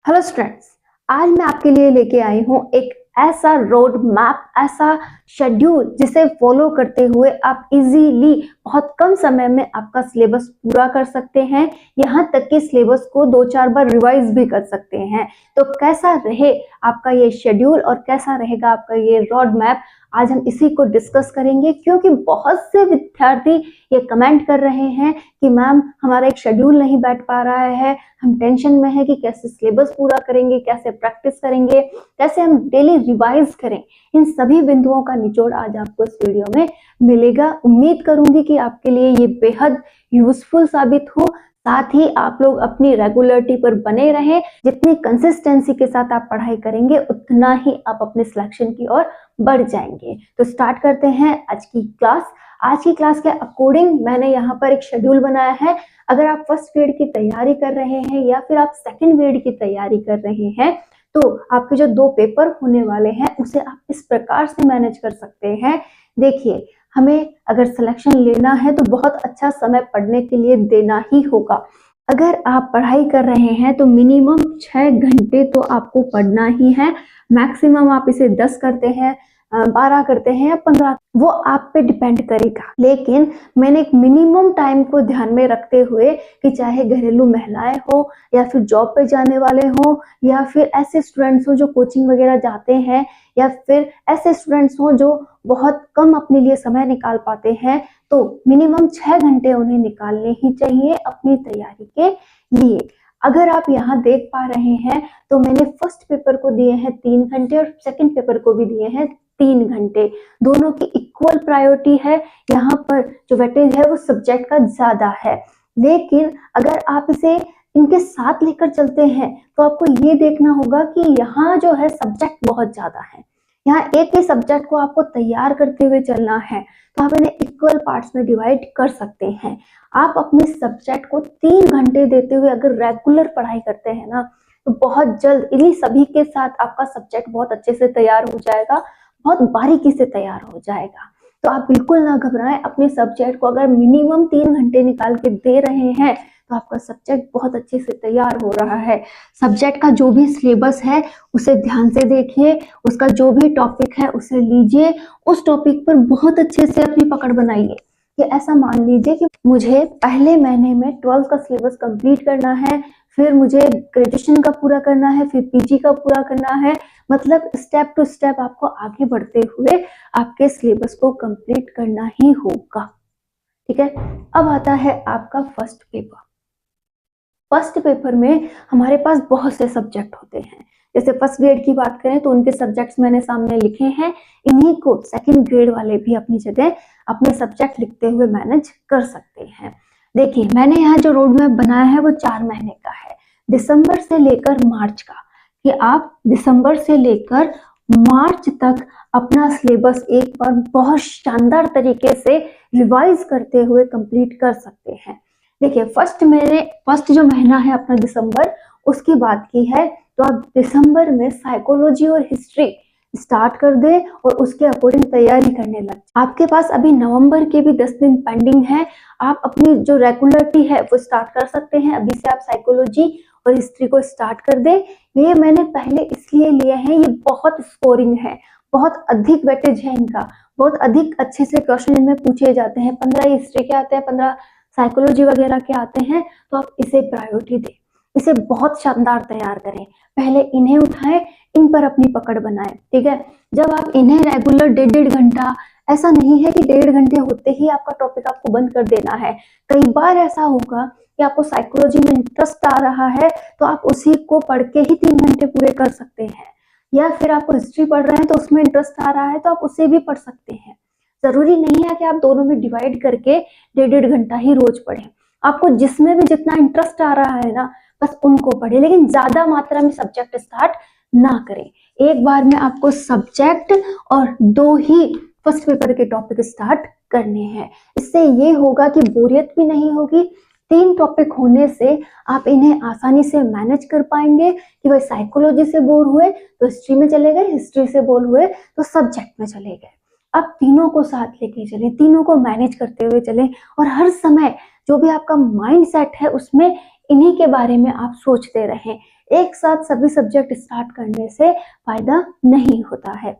Hello students, आज मैं आपके लिए लेके आई हूँ एक ऐसा रोड मैप, ऐसा शेड्यूल जिसे फॉलो करते हुए आप इजीली बहुत कम समय में आपका सिलेबस पूरा कर सकते हैं। यहाँ तक कि सिलेबस को 2-4 बार रिवाइज भी कर सकते हैं। तो कैसा रहे आपका ये शेड्यूल और कैसा रहेगा आपका ये रोड मैप, आज हम इसी को डिस्कस करेंगे। क्योंकि बहुत से विद्यार्थी ये कमेंट कर रहे हैं कि मैम हमारा एक शेड्यूल नहीं बैठ पा रहा है, हम टेंशन में है कि कैसे सिलेबस पूरा करेंगे, कैसे प्रैक्टिस करेंगे, कैसे हम डेली रिवाइज करें। इन सभी बिंदुओं का निचोड़ आज आपको इस वीडियो में मिलेगा। उम्मीद करूंगी कि आपके लिए ये बेहद यूजफुल साबित हो, साथ ही आप लोग अपनी रेगुलरिटी पर बने रहें। जितनी कंसिस्टेंसी के साथ आप पढ़ाई करेंगे उतना ही आप अपने सिलेक्शन की ओर बढ़ जाएंगे। तो स्टार्ट करते हैं आज की क्लास। आज की क्लास के अकॉर्डिंग मैंने यहाँ पर एक शेड्यूल बनाया है। अगर आप फर्स्ट ग्रेड की तैयारी कर रहे हैं या फिर आप सेकंड ग्रेड की तैयारी कर रहे हैं तो आपके जो 2 पेपर होने वाले हैं उसे आप इस प्रकार से मैनेज कर सकते हैं। देखिए, हमें अगर सिलेक्शन लेना है तो बहुत अच्छा समय पढ़ने के लिए देना ही होगा। अगर आप पढ़ाई कर रहे हैं तो मिनिमम 6 घंटे तो आपको पढ़ना ही है। मैक्सिमम आप इसे 10 करते हैं, 12 करते हैं या 15, वो आप पे डिपेंड करेगा। लेकिन मैंने एक मिनिमम टाइम को ध्यान में रखते हुए कि चाहे घरेलू महिलाएं हो या फिर जॉब पे जाने वाले हो या फिर ऐसे स्टूडेंट्स हो जो कोचिंग वगैरह जाते हैं या फिर ऐसे स्टूडेंट्स हो जो बहुत कम अपने लिए समय निकाल पाते हैं, तो मिनिमम 6 घंटे उन्हें निकालने ही चाहिए अपनी तैयारी के लिए। अगर आप यहाँ देख पा रहे हैं तो मैंने फर्स्ट पेपर को दिए हैं 3 घंटे और सेकंड पेपर को भी दिए हैं 3 घंटे। दोनों की इक्वल प्रायोरिटी है। यहाँ पर जो वेटेज है वो सब्जेक्ट का ज्यादा है। लेकिन अगर आप इसे इनके साथ लेकर चलते हैं तो आपको ये देखना होगा कि यहाँ जो है सब्जेक्ट बहुत ज्यादा है। यहाँ एक ही सब्जेक्ट को आपको तैयार करते हुए चलना है, तो आप इन्हें इक्वल पार्ट्स में डिवाइड कर सकते हैं। आप अपने सब्जेक्ट को 3 घंटे देते हुए अगर रेगुलर पढ़ाई करते हैं ना तो बहुत जल्द इन्हीं सभी के साथ आपका सब्जेक्ट बहुत अच्छे से तैयार हो जाएगा, बहुत बारीकी से तैयार हो जाएगा। तो आप बिल्कुल ना घबराएं। अपने सब्जेक्ट को अगर मिनिमम 3 घंटे निकाल के दे रहे हैं तो आपका सब्जेक्ट बहुत अच्छे से तैयार हो रहा है। सब्जेक्ट का जो भी सिलेबस है उसे ध्यान से देखिए, उसका जो भी टॉपिक है उसे लीजिए, उस टॉपिक पर बहुत अच्छे से अपनी पकड़ बनाइए। कि ऐसा मान लीजिए कि मुझे पहले महीने में 12th का सिलेबस कंप्लीट करना है, फिर मुझे ग्रेजुएशन का पूरा करना है, फिर पीजी का पूरा करना है। मतलब स्टेप टू स्टेप आपको आगे बढ़ते हुए आपके सिलेबस को कंप्लीट करना ही होगा। ठीक है, अब आता है आपका फर्स्ट पेपर। फर्स्ट पेपर में हमारे पास बहुत से सब्जेक्ट होते हैं। जैसे फर्स्ट ग्रेड की बात करें तो उनके सब्जेक्ट्स मैंने सामने लिखे हैं। इन्हीं को सेकंड ग्रेड वाले भी अपनी जगह अपने सब्जेक्ट लिखते हुए मैनेज कर सकते हैं। देखिए, मैंने यहाँ जो रोड मैप बनाया है वो 4 महीने का है, दिसंबर से लेकर मार्च का। कि आप दिसंबर से लेकर मार्च तक अपना सिलेबस एक बार बहुत शानदार तरीके से रिवाइज करते हुए कंप्लीट कर सकते हैं। देखिए, फर्स्ट जो महीना है अपना दिसंबर, उसकी बात की है तो आप दिसंबर में साइकोलॉजी और हिस्ट्री स्टार्ट कर दे और उसके अकॉर्डिंग तैयारी करने लग। आपके पास अभी नवंबर के भी 10 दिन पेंडिंग है। आप अपनी जो रेगुलरिटी है वो स्टार्ट कर सकते हैं। अभी से आप साइकोलॉजी और हिस्ट्री को स्टार्ट कर दे। ये मैंने पहले इसलिए लिए हैं, ये बहुत स्कोरिंग है, बहुत अधिक वेटेज है इनका, बहुत अधिक अच्छे से क्वेश्चन इनमें पूछे जाते हैं। 15 हिस्ट्री के आते हैं, 15 साइकोलॉजी वगैरह के आते हैं। तो आप इसे प्रायोरिटी दें, इसे बहुत शानदार तैयार करें। पहले इन्हें उठाएं, इन पर अपनी पकड़ बनाएं। ठीक है, जब आप इन्हें रेगुलर 1.5 घंटा, ऐसा नहीं है कि 1.5 घंटे होते ही आपका टॉपिक आपको बंद कर देना है। कई बार ऐसा होगा कि आपको साइकोलॉजी में इंटरेस्ट आ रहा है तो आप उसी को पढ़ के ही 3 घंटे पूरे कर सकते हैं। या फिर आपको हिस्ट्री पढ़ रहे हैं तो उसमें इंटरेस्ट आ रहा है तो आप उसे भी पढ़ सकते हैं। जरूरी नहीं है कि आप दोनों में डिवाइड करके 1.5 घंटा ही रोज पढ़ें। आपको जिसमें भी जितना इंटरेस्ट आ रहा है ना बस उनको पढ़े, लेकिन ज्यादा मात्रा में सब्जेक्ट स्टार्ट ना करें। एक बार में आपको सब्जेक्ट और 2 ही फर्स्ट पेपर के टॉपिक स्टार्ट करने हैं। इससे ये होगा कि बोरियत भी नहीं होगी। 3 टॉपिक होने से आप इन्हें आसानी से मैनेज कर पाएंगे कि भाई साइकोलॉजी से बोर हुए तो हिस्ट्री में चले गए, हिस्ट्री से बोर हुए तो सब्जेक्ट में चले गए। अब तीनों को साथ लेके चलें, तीनों को मैनेज करते हुए चलें और हर समय जो भी आपका माइंड सेट है उसमें इन्हीं के बारे में आप सोचते रहें। एक साथ सभी सब्जेक्ट स्टार्ट करने से फायदा नहीं होता है।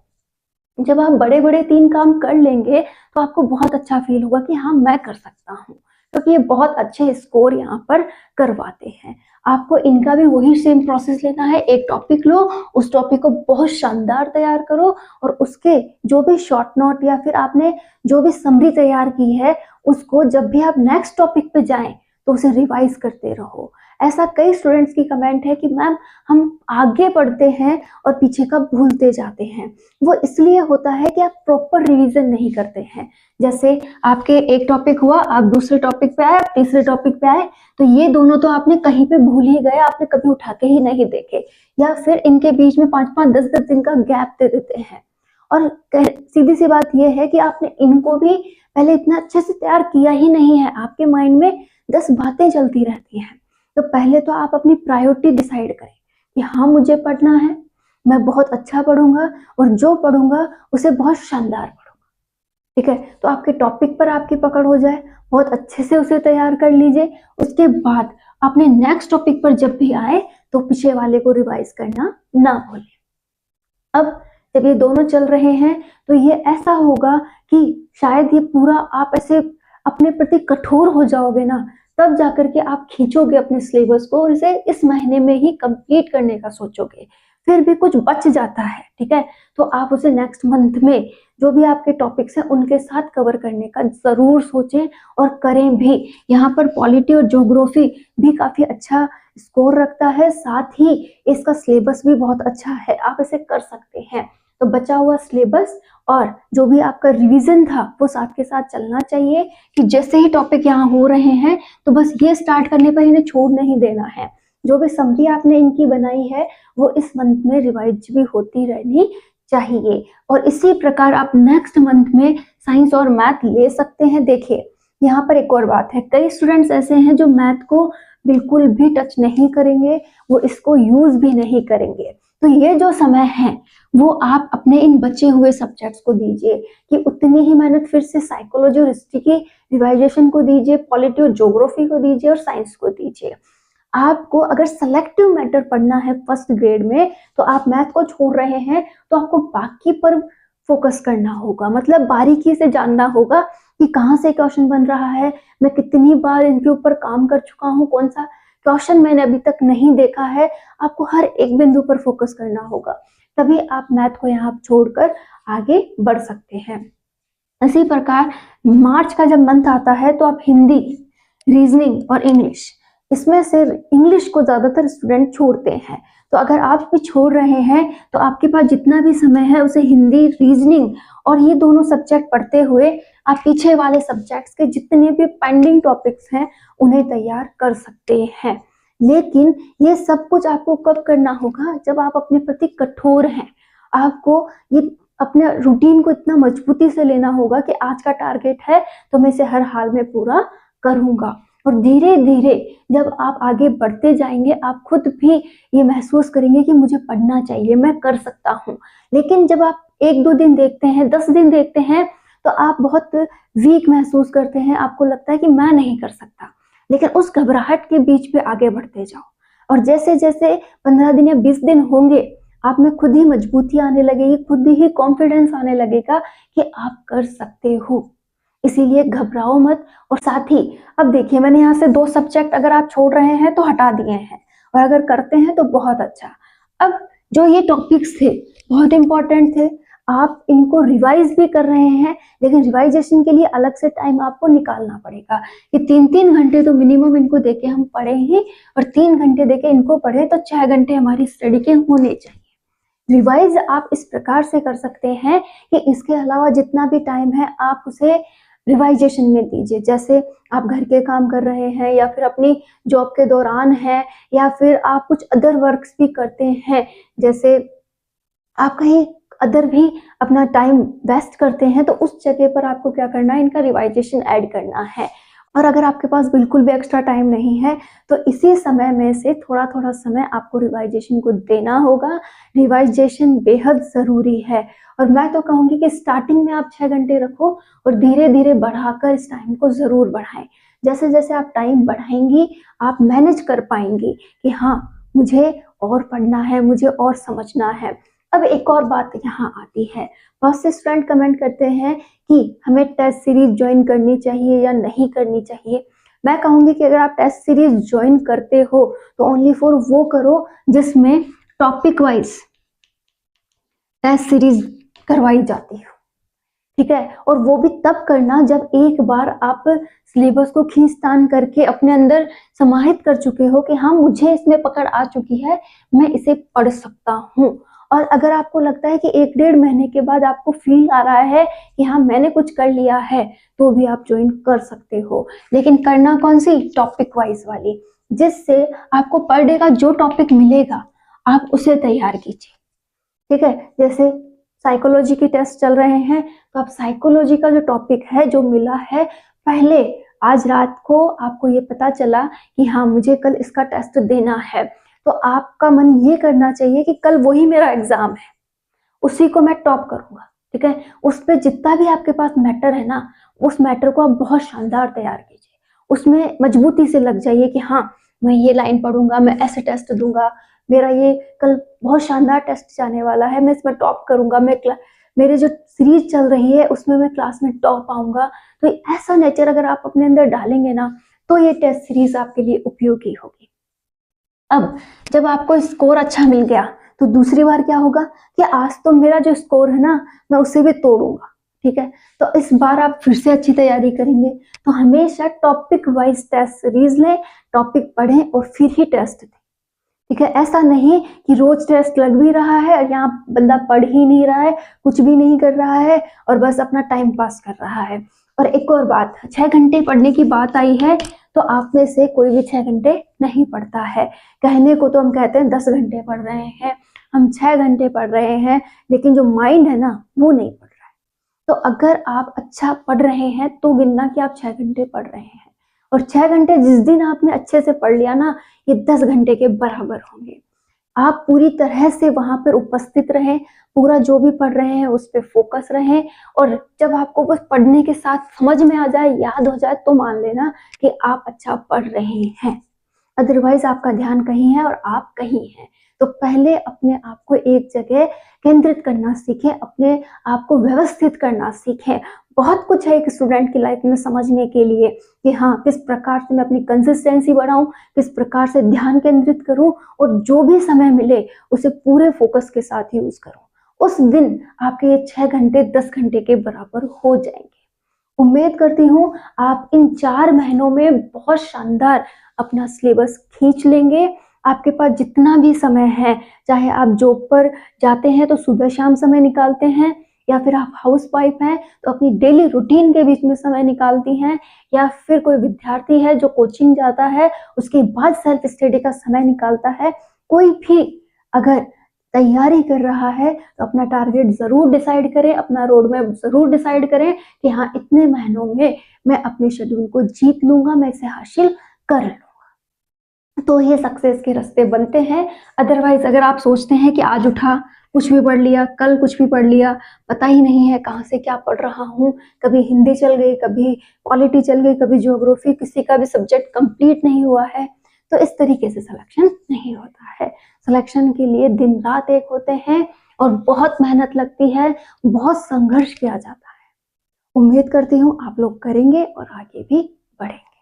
जब आप बड़े बड़े 3 काम कर लेंगे तो आपको बहुत अच्छा फील होगा कि हाँ मैं कर सकता हूँ, क्योंकि ये बहुत अच्छे स्कोर यहाँ पर करवाते हैं। आपको इनका भी वही सेम प्रोसेस लेना है। एक टॉपिक लो, उस टॉपिक को बहुत शानदार तैयार करो और उसके जो भी शॉर्ट नोट या फिर आपने जो भी समरी तैयार की है उसको जब भी आप नेक्स्ट टॉपिक पे जाएं तो उसे रिवाइज करते रहो। ऐसा कई स्टूडेंट्स की कमेंट है कि मैम हम आगे बढ़ते हैं और पीछे का भूलते जाते हैं। वो इसलिए होता है कि आप प्रॉपर रिवीजन नहीं करते हैं। जैसे आपके एक टॉपिक हुआ, आप दूसरे टॉपिक पे आए, आप तीसरे टॉपिक पे आए, तो ये दोनों तो आपने कहीं पे भूल ही गए, आपने कभी उठा के ही नहीं देखे, या फिर इनके बीच में 5-5 10-10 दिन का गैप दे देते हैं। और सीधी सी बात यह है कि आपने इनको भी पहले इतना अच्छे से तैयार किया ही नहीं है। आपके माइंड में 10 बातें चलती रहती हैं। तो पहले तो आप अपनी प्रायोरिटी डिसाइड करें कि हाँ मुझे पढ़ना है, मैं बहुत अच्छा पढ़ूंगा और जो पढ़ूंगा उसे बहुत शानदार पढ़ूंगा। ठीक है, तो आपके टॉपिक पर आपकी पकड़ हो जाए, बहुत अच्छे से उसे तैयार कर लीजिए। उसके बाद अपने नेक्स्ट टॉपिक पर जब भी आए तो पीछे वाले को रिवाइज करना ना भूलें। अब जब ये दोनों चल रहे हैं तो ये ऐसा होगा कि शायद ये पूरा आप ऐसे अपने प्रति कठोर हो जाओगे ना, तब जाकर के आप खींचोगे अपने सिलेबस को और इसे इस महीने में ही कंप्लीट करने का सोचोगे। फिर भी कुछ बच जाता है, ठीक है, तो आप उसे नेक्स्ट मंथ में जो भी आपके टॉपिक्स हैं उनके साथ कवर करने का जरूर सोचें और करें भी। यहाँ पर पॉलिटी और ज्योग्राफी भी काफी अच्छा स्कोर रखता है, साथ ही इसका सिलेबस भी बहुत अच्छा है, आप इसे कर सकते हैं। तो बचा हुआ सिलेबस और जो भी आपका रिवीजन था वो साथ के साथ चलना चाहिए कि जैसे ही टॉपिक यहाँ हो रहे हैं तो बस ये स्टार्ट करने पर इन्हें छोड़ नहीं देना है। जो भी समरी आपने इनकी बनाई है वो इस मंथ में रिवाइज भी होती रहनी चाहिए। और इसी प्रकार आप नेक्स्ट मंथ में साइंस और मैथ ले सकते हैं। देखिए यहाँ पर एक और बात है, कई स्टूडेंट्स ऐसे हैं जो मैथ को बिल्कुल भी टच नहीं करेंगे, वो इसको यूज भी नहीं करेंगे। तो ये जो समय है वो आप अपने इन बचे हुए सब्जेक्ट्स को दीजिए कि उतनी ही मेहनत फिर से साइकोलॉजी और हिस्ट्री की रिवाइजेशन को दीजिए, पॉलिटी और ज्योग्राफी को दीजिए और साइंस को दीजिए। आपको अगर सेलेक्टिव मैटर पढ़ना है फर्स्ट ग्रेड में तो आप मैथ को छोड़ रहे हैं तो आपको बाकी पर फोकस करना होगा, मतलब बारीकी से जानना होगा कि कहाँ से क्वेश्चन बन रहा है, मैं कितनी बार इनके ऊपर काम कर चुका हूँ, कौन सा क्वेश्चन मैंने अभी तक नहीं देखा है। आपको हर एक बिंदु पर फोकस करना होगा, तभी आप मैथ को यहाँ छोड़कर आगे बढ़ सकते हैं। इसी प्रकार मार्च का जब मंथ आता है तो आप हिंदी, रीजनिंग और इंग्लिश, इसमें से इंग्लिश को ज्यादातर स्टूडेंट छोड़ते हैं। तो अगर आप भी छोड़ रहे हैं तो आपके पास जितना भी समय है उसे हिंदी, रीजनिंग और ये दोनों सब्जेक्ट पढ़ते हुए आप पीछे वाले सब्जेक्ट्स के जितने भी पेंडिंग टॉपिक्स हैं उन्हें तैयार कर सकते हैं। लेकिन ये सब कुछ आपको कब करना होगा, जब आप अपने प्रति कठोर हैं। आपको ये अपने रूटीन को इतना मजबूती से लेना होगा कि आज का टारगेट है तो मैं इसे हर हाल में पूरा करूंगा। और धीरे धीरे जब आप आगे बढ़ते जाएंगे आप खुद भी ये महसूस करेंगे कि मुझे पढ़ना चाहिए, मैं कर सकता हूँ। लेकिन जब आप 1-2 दिन देखते हैं, 10 दिन देखते हैं तो आप बहुत वीक महसूस करते हैं, आपको लगता है कि मैं नहीं कर सकता। लेकिन उस घबराहट के बीच पे आगे बढ़ते जाओ और जैसे जैसे 15 दिन या 20 दिन होंगे आप में खुद ही मजबूती आने लगेगी, खुद ही कॉन्फिडेंस आने लगेगा कि आप कर सकते हो। इसीलिए घबराओ मत। और साथ ही अब देखिए मैंने यहाँ से 2 सब्जेक्ट अगर आप छोड़ रहे हैं तो हटा दिए हैं और अगर करते हैं तो बहुत अच्छा। अब जो ये टॉपिक्स थे बहुत इंपॉर्टेंट थे, आप इनको रिवाइज भी कर रहे हैं, लेकिन रिवाइजेशन के लिए अलग से टाइम आपको निकालना पड़ेगा कि 3-3 घंटे तो मिनिमम इनको देके हम पढ़े ही, और 3 घंटे देके इनको पढ़े तो 6 घंटे हमारी स्टडी के होने चाहिए। रिवाइज आप इस प्रकार से कर सकते हैं कि इसके अलावा जितना भी टाइम है आप उसे रिवाइजेशन में दीजिए। जैसे आप घर के काम कर रहे हैं या फिर अपनी जॉब के दौरान है या फिर आप कुछ अदर वर्क्स भी करते हैं, जैसे आप कहीं अदर भी अपना टाइम वेस्ट करते हैं, तो उस जगह पर आपको क्या करना है, इनका रिवाइजेशन ऐड करना है। और अगर आपके पास बिल्कुल भी एक्स्ट्रा टाइम नहीं है तो इसी समय में से थोड़ा थोड़ा समय आपको रिवाइजेशन को देना होगा। रिवाइजेशन बेहद ज़रूरी है और मैं तो कहूँगी कि स्टार्टिंग में आप 6 घंटे रखो और धीरे धीरे बढ़ाकर इस टाइम को ज़रूर बढ़ाएं। जैसे जैसे आप टाइम बढ़ाएंगी आप मैनेज कर पाएंगी कि हाँ मुझे और पढ़ना है, मुझे और समझना है। अब एक और बात यहाँ आती है, बहुत से स्टूडेंट कमेंट करते हैं कि हमें टेस्ट सीरीज ज्वाइन करनी चाहिए या नहीं करनी चाहिए। मैं कहूँगी कि अगर आप टेस्ट सीरीज ज्वाइन करते हो तो ओनली फॉर वो करो जिसमें टॉपिक वाइज टेस्ट सीरीज करवाई जाती हो, ठीक है। और वो भी तब करना जब एक बार आप सिलेबस को खींचतान करके अपने अंदर समाहित कर चुके हो कि हाँ मुझे इसमें पकड़ आ चुकी है, मैं इसे पढ़ सकता हूँ। और अगर आपको लगता है कि 1-1.5 महीने के बाद आपको फील आ रहा है कि हाँ मैंने कुछ कर लिया है, तो भी आप ज्वाइन कर सकते हो। लेकिन करना कौन सी, टॉपिक वाइज वाली, जिससे आपको पर डे का जो टॉपिक मिलेगा आप उसे तैयार कीजिए, ठीक है। जैसे साइकोलॉजी के टेस्ट चल रहे हैं, तो आप साइकोलॉजी का जो टॉपिक है जो मिला है, पहले आज रात को आपको ये पता चला कि हाँ मुझे कल इसका टेस्ट देना है, तो आपका मन ये करना चाहिए कि कल वही मेरा एग्जाम है, उसी को मैं टॉप करूंगा, ठीक है। उस पर जितना भी आपके पास मैटर है ना, उस मैटर को आप बहुत शानदार तैयार कीजिए, उसमें मजबूती से लग जाइए कि हाँ मैं ये लाइन पढ़ूंगा, मैं ऐसे टेस्ट दूंगा, मेरा ये कल बहुत शानदार टेस्ट जाने वाला है, मैं इसमें टॉप करूंगा, मेरे जो सीरीज चल रही है उसमें मैं क्लास में टॉप आऊंगा। तो ऐसा नेचर अगर आप अपने अंदर डालेंगे ना, तो ये टेस्ट सीरीज आपके लिए उपयोगी होगी। अब जब आपको स्कोर अच्छा मिल गया, तो दूसरी बार क्या होगा कि आज तो मेरा जो स्कोर है ना, मैं उसे भी तोड़ूंगा, ठीक है। तो इस बार आप फिर से अच्छी तैयारी करेंगे। तो हमेशा टॉपिक वाइज टेस्ट सीरीज लें, टॉपिक पढ़ें और फिर ही टेस्ट दें, ठीक है। ऐसा नहीं कि रोज टेस्ट लग भी रहा है और यहाँ बंदा पढ़ ही नहीं रहा है, कुछ भी नहीं कर रहा है और बस अपना टाइम पास कर रहा है। और एक और बात, 6 घंटे पढ़ने की बात आई है, तो आप में से कोई भी 6 घंटे नहीं पढ़ता है। कहने को तो हम कहते हैं 10 घंटे पढ़ रहे हैं, हम 6 घंटे पढ़ रहे हैं, लेकिन जो माइंड है ना वो नहीं पढ़ रहा है। तो अगर आप अच्छा पढ़ रहे हैं तो गिनना कि आप 6 घंटे पढ़ रहे हैं, और 6 घंटे जिस दिन आपने अच्छे से पढ़ लिया ना, ये 10 घंटे के बराबर होंगे। आप पूरी तरह से वहां पर उपस्थित रहें, पूरा जो भी पढ़ रहे हैं उस पर फोकस रहें, और जब आपको बस पढ़ने के साथ समझ में आ जाए, याद हो जाए, तो मान लेना कि आप अच्छा पढ़ रहे हैं। अदरवाइज आपका ध्यान कहीं है और आप कहीं हैं। तो पहले अपने आप को एक जगह केंद्रित करना सीखें, अपने आप को व्यवस्थित करना सीखें। बहुत कुछ है एक स्टूडेंट की लाइफ में समझने के लिए कि हाँ किस प्रकार से मैं अपनी कंसिस्टेंसी बढ़ाऊं, किस प्रकार से ध्यान केंद्रित करूं, और जो भी समय मिले उसे पूरे फोकस के साथ यूज करूं। उस दिन आपके ये 6 घंटे 10 घंटे के बराबर हो जाएंगे। उम्मीद करती हूँ आप इन 4 महीनों में बहुत शानदार अपना सिलेबस खींच लेंगे। आपके पास जितना भी समय है, चाहे आप जॉब पर जाते हैं तो सुबह शाम समय निकालते हैं, या फिर आप हाउस वाइफ हैं तो अपनी डेली रूटीन के बीच में समय निकालती हैं, या फिर कोई विद्यार्थी है जो कोचिंग जाता है उसके बाद सेल्फ स्टडी का समय निकालता है, कोई भी अगर तैयारी कर रहा है तो अपना टारगेट जरूर डिसाइड करें, अपना रोड मैप जरूर डिसाइड करें कि हाँ इतने महीनों में मैं अपने शेड्यूल को जीत लूंगा, मैं इसे हासिल कर लूंगा, तो ये सक्सेस के रास्ते बनते हैं। अदरवाइज अगर आप सोचते हैं कि आज उठा कुछ भी पढ़ लिया, कल कुछ भी पढ़ लिया, पता ही नहीं है कहाँ से क्या पढ़ रहा हूँ, कभी हिंदी चल गई, कभी पॉलिटी चल गई, कभी ज्योग्राफी, किसी का भी सब्जेक्ट कंप्लीट नहीं हुआ है, तो इस तरीके से सिलेक्शन नहीं होता है। सिलेक्शन के लिए दिन रात एक होते हैं और बहुत मेहनत लगती है, बहुत संघर्ष किया जाता है। उम्मीद करती हूँ आप लोग करेंगे और आगे भी बढ़ेंगे।